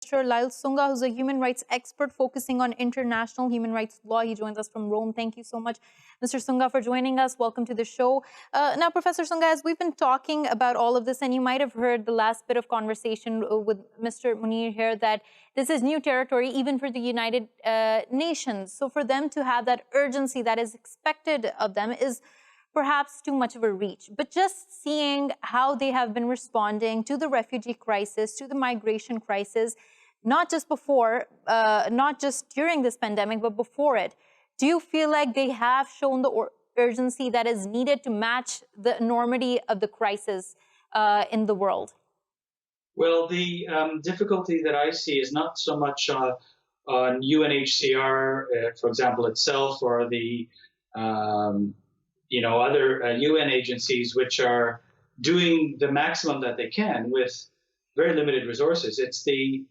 Mr. Lyal Sunga, who's a human rights expert focusing on international human rights law. He joins us from Rome. Thank you so much, Mr. Sunga, for joining us. Welcome to the show. Now, Professor Sunga, as we've been talking about all of this, and you might have heard the last bit of conversation with Mr. Munir here, that this is new territory even for the United Nations. So for them to have that urgency that is expected of them is perhaps too much of a reach. But just seeing how they have been responding to the refugee crisis, to the migration crisis, not just before, not just during this pandemic, but before it, do you feel like they have shown the urgency that is needed to match the enormity of the crisis in the world? Well, the difficulty that I see is not so much on UNHCR, for example, itself, or the other UN agencies which are doing the maximum that they can with very limited resources. It's the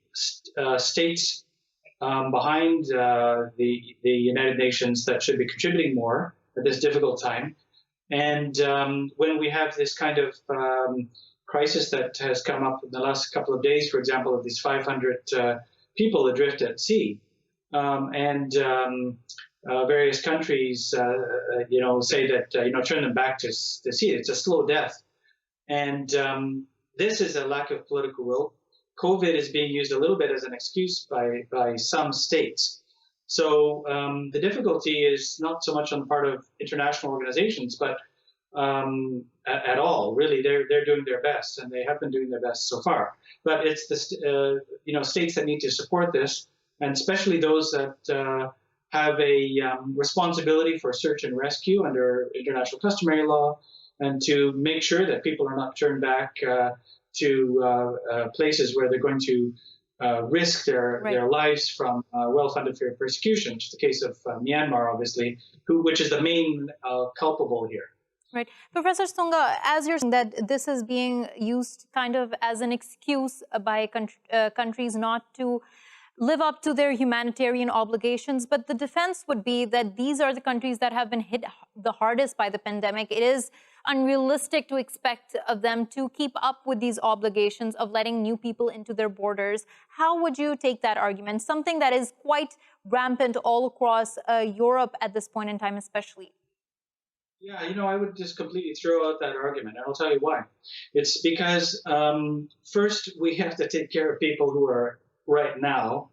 states behind the United Nations that should be contributing more at this difficult time. And when we have this kind of crisis that has come up in the last couple of days, for example, of these 500 people adrift at sea, various countries, say that, turn them back to sea. It's a slow death. And this is a lack of political will. COVID is being used a little bit as an excuse by some states. So the difficulty is not so much on the part of international organizations, but at all. Really, they're doing their best, and they have been doing their best so far. But it's the states that need to support this, and especially those that have a responsibility for search and rescue under international customary law, and to make sure that people are not turned back to places where they're going to risk their lives from well-funded persecution, which is the case of Myanmar, obviously, which is the main culpable here. Right. Professor Sunga, as you're saying that this is being used kind of as an excuse by countries not to live up to their humanitarian obligations, but the defense would be that these are the countries that have been hit the hardest by the pandemic. It is unrealistic to expect of them to keep up with these obligations of letting new people into their borders. How would you take that argument? Something that is quite rampant all across Europe at this point in time, especially. Yeah, I would just completely throw out that argument, and I'll tell you why. It's because first we have to take care of people who are right now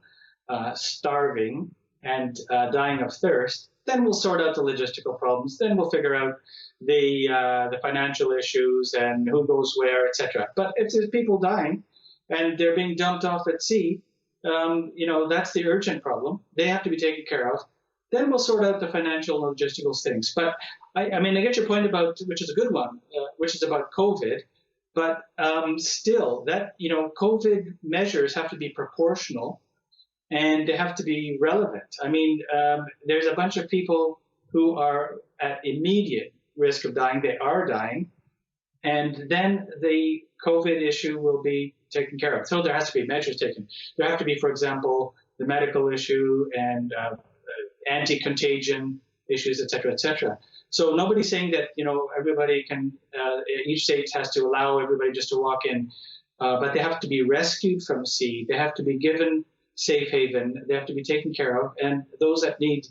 starving and dying of thirst. Then we'll sort out the logistical problems. Then we'll figure out the financial issues and who goes where, etc. But if there's people dying and they're being dumped off at sea, that's the urgent problem. They have to be taken care of. Then we'll sort out the financial and logistical things. But I get your point about, which is a good one, which is about COVID. But still, that COVID measures have to be proportional, and they have to be relevant. There's a bunch of people who are at immediate risk of dying. They are dying, and then the COVID issue will be taken care of. So there has to be measures taken. There have to be, for example, the medical issue and anti-contagion issues, et cetera, et cetera. So nobody's saying that, everybody can, each state has to allow everybody just to walk in, but they have to be rescued from sea. They have to be given safe haven. They have to be taken care of. And those that need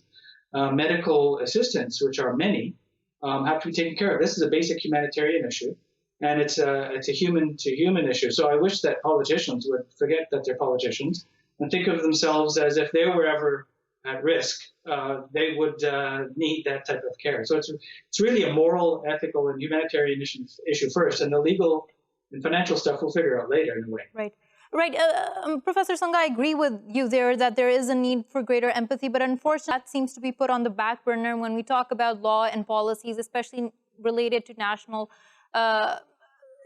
medical assistance, which are many, have to be taken care of. This is a basic humanitarian issue, and it's a human-to-human issue. So I wish that politicians would forget that they're politicians and think of themselves as if they were ever at risk, they would need that type of care. So it's really a moral, ethical, and humanitarian issue first, and the legal and financial stuff we'll figure out later in a way. Right. Professor Sunga, I agree with you there that there is a need for greater empathy, but unfortunately that seems to be put on the back burner when we talk about law and policies, especially related to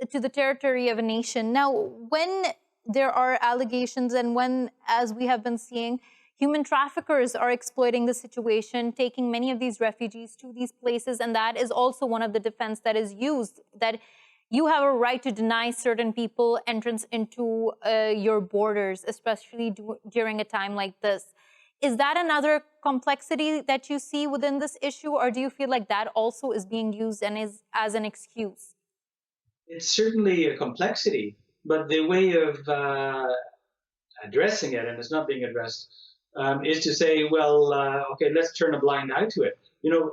to the territory of a nation. Now, when there are allegations and when, as we have been seeing, human traffickers are exploiting the situation, taking many of these refugees to these places, and that is also one of the defense that is used, that you have a right to deny certain people entrance into your borders, especially during a time like this. Is that another complexity that you see within this issue, or do you feel like that also is being used and is as an excuse? It's certainly a complexity, but the way of addressing it, and it's not being addressed, is to say, well, okay, let's turn a blind eye to it. You know,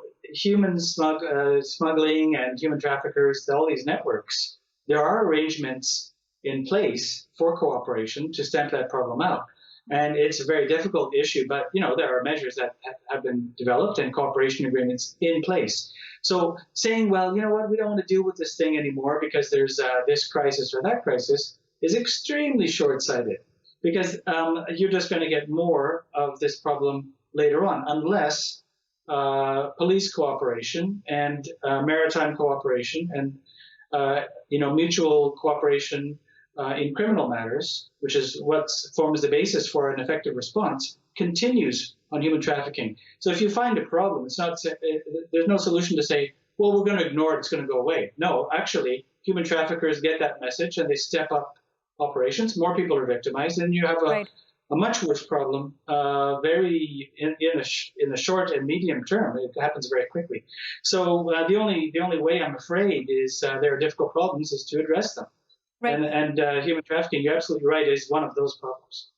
smuggling and human traffickers, all these networks, there are arrangements in place for cooperation to stamp that problem out. And it's a very difficult issue, but, you know, there are measures that have been developed and cooperation agreements in place. So saying, well, you know what, we don't want to deal with this thing anymore because there's this crisis or that crisis is extremely short-sighted, because you're just going to get more of this problem later on, unless police cooperation and maritime cooperation and mutual cooperation in criminal matters, which is what forms the basis for an effective response, continues on human trafficking. So if you find a problem, it's not there's no solution to say, well, we're going to ignore it, it's going to go away. No, actually, human traffickers get that message and they step up operations. More people are victimized, and you have a much worse problem. Very in the short and medium term, it happens very quickly. So the only way, I'm afraid, is there are difficult problems, is to address them. Right. And human trafficking, you're absolutely right, is one of those problems.